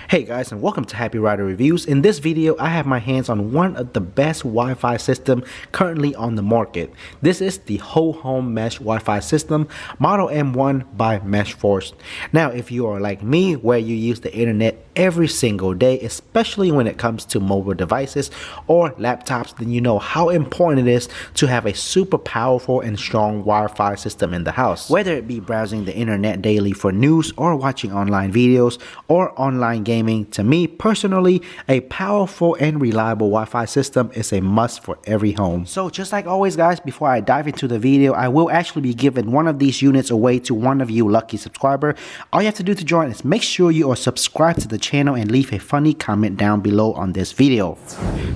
Hey guys, and welcome to Happy Rider Reviews. In this video, I have my hands on one of the best Wi-Fi system currently on the market. This is the Whole Home Mesh Wi-Fi system, Model M1 by MeshForce. Now, if you are like me, where you use the internet every single day, especially when it comes to mobile devices or laptops, then you know how important it is to have a super powerful and strong Wi-Fi system in the house. Whether it be browsing the internet daily for news or watching online videos or online games, to me personally, a powerful and reliable Wi-Fi system is a must for every home. So just like always guys, before I dive into the video, I will actually be giving one of these units away to one of you lucky subscriber. All you have to do to join is make sure you are subscribed to the channel and leave a funny comment down below on this video.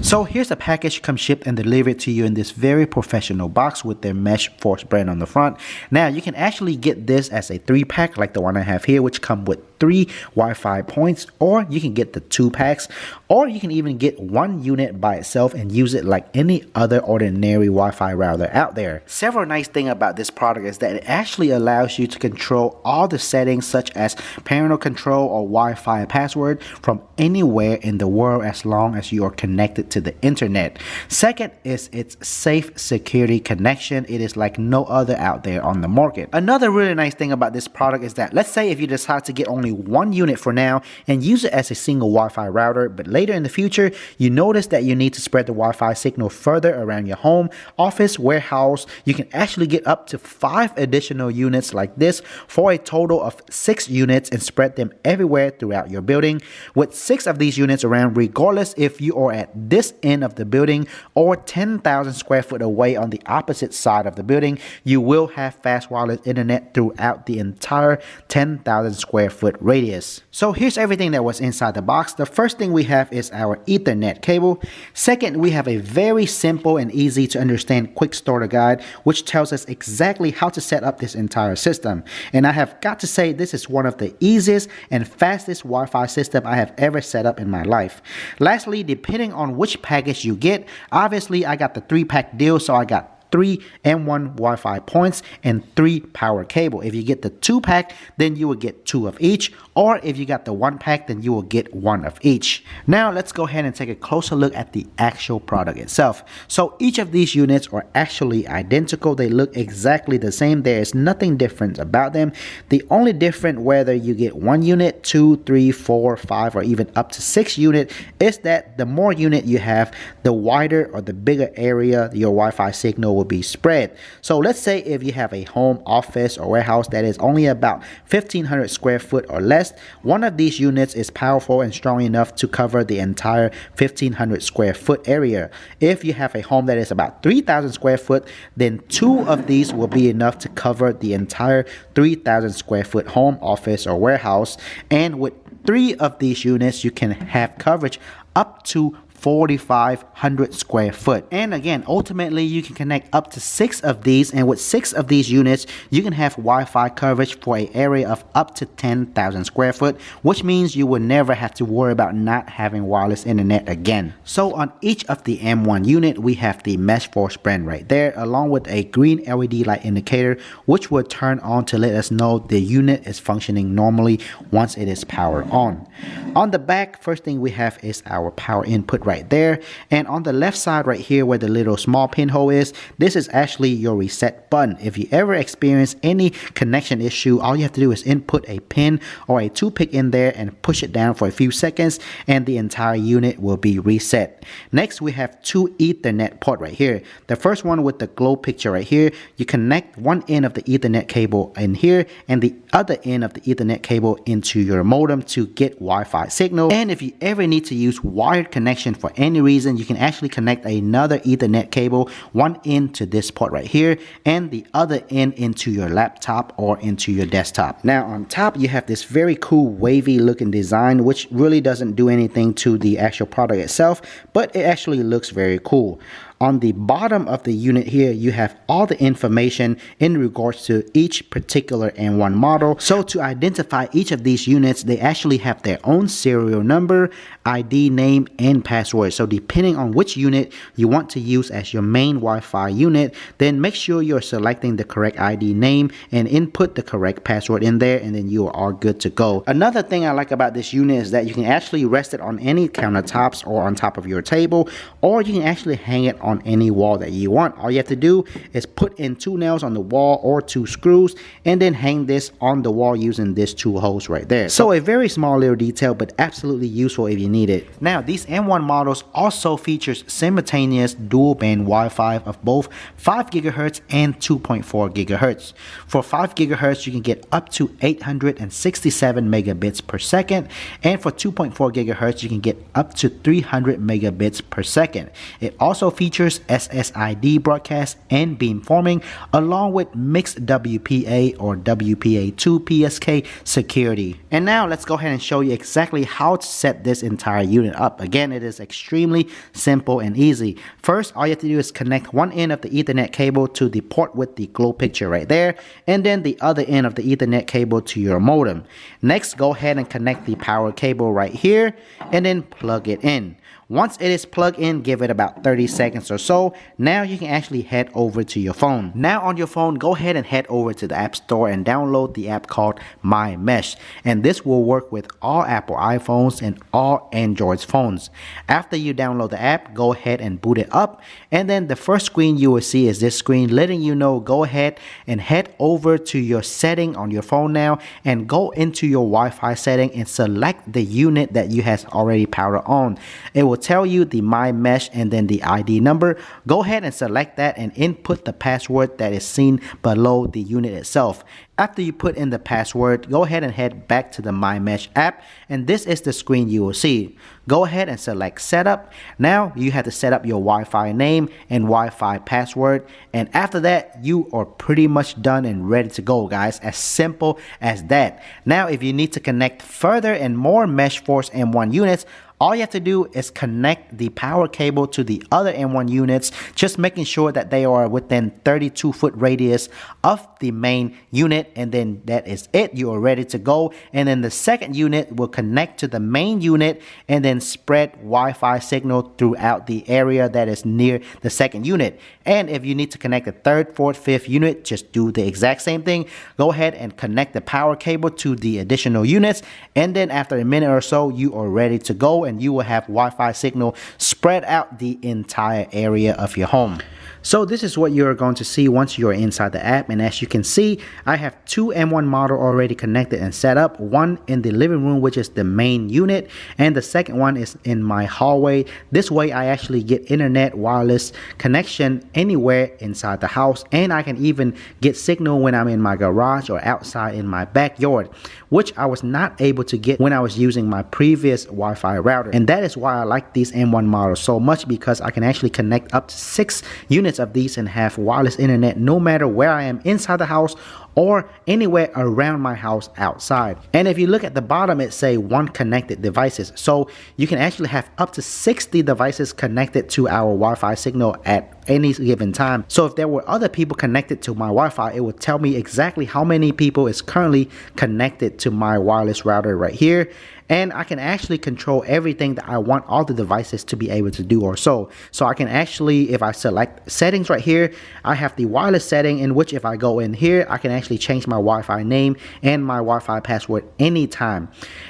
So here's a package come shipped and delivered to you in this very professional box with their MeshForce brand on the front. Now you can actually get this as a 3-pack like the one I have here, which come with 3 Wi-Fi points, or you can get the 2 packs, or you can even get one unit by itself and use it like any other ordinary Wi-Fi router out there. Several nice things about this product is that it actually allows you to control all the settings such as parental control or Wi-Fi password from anywhere in the world as long as you are connected to the internet. Second is its safe security connection. It is like no other out there on the market. Another really nice thing about this product is that, let's say if you decide to get only one unit for now and use it as a single Wi-Fi router, but later in the future you notice that you need to spread the Wi-Fi signal further around your home, office, warehouse, you can actually get up to 5 additional units like this for a total of 6 units and spread them everywhere throughout your building. With 6 of these units around, regardless if you are at this end of the building or 10,000 square foot away on the opposite side of the building, you will have fast wireless internet throughout the entire 10,000 square foot radius. So here's everything that was inside the box. The first thing we have is our Ethernet cable. Second, we have a very simple and easy to understand quick starter guide which tells us exactly how to set up this entire system. And I have got to say, this is one of the easiest and fastest Wi-Fi system I have ever set up in my life. Lastly, depending on which package you get, obviously I got the 3-pack deal, so I got 3 M1 Wi-Fi points and 3 power cable. If you get the 2-pack, then you will get 2 of each, or if you got the 1-pack, then you will get 1 of each. Now let's go ahead and take a closer look at the actual product itself. So each of these units are actually identical. They look exactly the same. There is nothing different about them. The only difference, whether you get 1 unit, 2, 3, 4, 5, or even up to 6 units, is that the more unit you have, the wider or the bigger area your Wi-Fi signal will be spread. So let's say if you have a home, office, or warehouse that is only about 1,500 square foot or less, one of these units is powerful and strong enough to cover the entire 1,500 square foot area. If you have a home that is about 3,000 square foot, then 2 of these will be enough to cover the entire 3,000 square foot home, office, or warehouse. And with 3 of these units, you can have coverage up to 4,500 square foot. And again, ultimately you can connect up to 6 of these, and with 6 of these units you can have Wi-Fi coverage for an area of up to 10,000 square foot, which means you will never have to worry about not having wireless internet again. So on each of the M1 unit we have the MeshForce brand right there, along with a green LED light indicator which will turn on to let us know the unit is functioning normally once it is powered on. On the back, first thing we have is our power input right there, and on the left side right here where the little small pinhole is, this is actually your reset button. If you ever experience any connection issue, all you have to do is input a pin or a toothpick in there and push it down for a few seconds and the entire unit will be reset. Next we have 2 Ethernet port right here. The first one with the glow picture right here, you connect one end of the Ethernet cable in here and the other end of the Ethernet cable into your modem to get Wi-Fi signal. And if you ever need to use wired connection for any reason, you can actually connect another Ethernet cable, one end to this port right here and the other end into your laptop or into your desktop. Now on top you have this very cool wavy looking design which really doesn't do anything to the actual product itself, but it actually looks very cool. On the bottom of the unit here, you have all the information in regards to each particular M1 model. So to identify each of these units, they actually have their own serial number, ID, name, and password. So depending on which unit you want to use as your main Wi-Fi unit, then make sure you're selecting the correct ID name and input the correct password in there, and then you are good to go. Another thing I like about this unit is that you can actually rest it on any countertops or on top of your table, or you can actually hang it on any wall that you want. All you have to do is put in 2 nails on the wall or 2 screws, and then hang this on the wall using these 2 holes right there. So a very small little detail, but absolutely useful if you need it. Now, these M1 models also features simultaneous dual band Wi-Fi of both 5 GHz and 2.4 GHz. For 5 GHz, you can get up to 867 megabits per second, and for 2.4 GHz, you can get up to 300 megabits per second. It also features SSID broadcast and beamforming, along with mixed WPA or WPA2 PSK security. And now let's go ahead and show you exactly how to set this entire unit up. Again, it is extremely simple and easy. First, all you have to do is connect one end of the Ethernet cable to the port with the glow picture right there, and then the other end of the Ethernet cable to your modem. Next, go ahead and connect the power cable right here and then plug it in. Once it is plugged in, give it about 30 seconds or so. Now you can actually head over to your phone. Now on your phone, go ahead and head over to the App Store and download the app called My Mesh. And this will work with all Apple iPhones and all Android phones. After you download the app, go ahead and boot it up. And then the first screen you will see is this screen letting you know, go ahead and head over to your setting on your phone now and go into your Wi-Fi setting and select the unit that you has already powered on. It will tell you the My Mesh and then the ID number. Go ahead and select that and input the password that is seen below the unit itself. After you put in the password, go ahead and head back to the My Mesh app, and this is the screen you will see. Go ahead and select setup. Now you have to set up your Wi-Fi name and Wi-Fi password, and after that you are pretty much done and ready to go, guys. As simple as that. Now if you need to connect further and more MeshForce M1 units, all you have to do is connect the power cable to the other M1 units, just making sure that they are within 32-foot radius of the main unit, and then that is it. You are ready to go. And then the second unit will connect to the main unit and then spread Wi-Fi signal throughout the area that is near the second unit. And if you need to connect the third, fourth, fifth unit, just do the exact same thing. Go ahead and connect the power cable to the additional units, and then after a minute or so, you are ready to go, and you will have Wi-Fi signal spread out the entire area of your home. So this is what you're going to see once you're inside the app, and as you can see, I have 2 M1 model already connected and set up. One in the living room, which is the main unit, and the second one is in my hallway. This way I actually get internet wireless connection anywhere inside the house, and I can even get signal when I'm in my garage or outside in my backyard, which I was not able to get when I was using my previous Wi-Fi router. And that is why I like these M1 models so much, because I can actually connect up to 6 units of these and have wireless internet no matter where I am inside the house or anywhere around my house outside. And if you look at the bottom, it say 1 connected devices, so you can actually have up to 60 devices connected to our Wi-Fi signal at any given time. So if there were other people connected to my Wi-Fi, it would tell me exactly how many people is currently connected to my wireless router right here. And I can actually control everything that I want all the devices to be able to do or so. So I can actually, if I select settings right here, I have the wireless setting, in which if I go in here, I can actually change my Wi-Fi name and my Wi-Fi password anytime.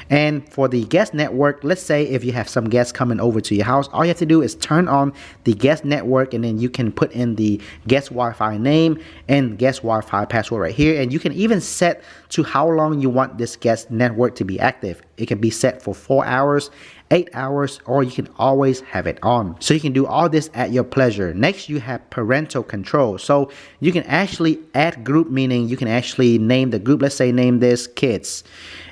And for the guest network, let's say if you have some guests coming over to your house, all you have to do is turn on the guest network, and then you can put in the guest Wi-Fi name and guest Wi-Fi password right here. And you can even set to how long you want this guest network to be active. It can be set for 4 hours, 8 hours, or you can always have it on. So you can do all this at your pleasure. Next, you have parental controls. So you can actually add group, meaning you can actually name the group. Let's say name this kids.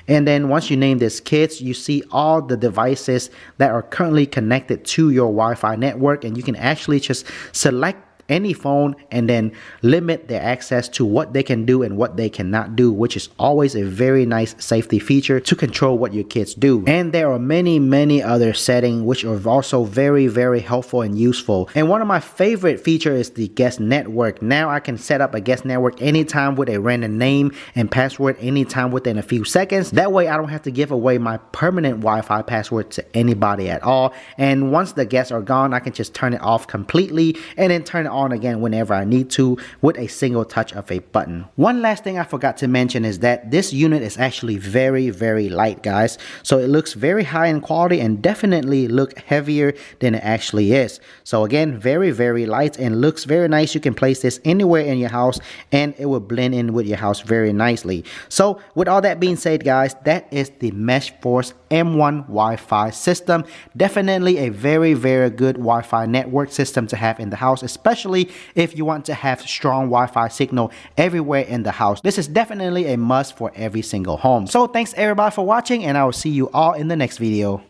And then once you name this kids, you see all the devices that are currently connected to your Wi-Fi network, and you can actually just select any phone and then limit their access to what they can do and what they cannot do, which is always a very nice safety feature to control what your kids do. And there are many other settings which are also very helpful and useful. And one of my favorite features is the guest network. Now I can set up a guest network anytime with a random name and password anytime within a few seconds. That way I don't have to give away my permanent Wi-Fi password to anybody at all. And once the guests are gone, I can just turn it off completely and then turn it on again whenever I need to with a single touch of a button. One last thing I forgot to mention is that this unit is actually very light, guys. So it looks very high in quality and definitely look heavier than it actually is. So again, very light and looks very nice. You can place this anywhere in your house and it will blend in with your house very nicely. So with all that being said, guys, that is the MeshForce M1 Wi-Fi system. Definitely a very good Wi-Fi network system to have in the house, especially if you want to have strong Wi-Fi signal everywhere in the house. This is definitely a must for every single home. So thanks everybody for watching, and I will see you all in the next video.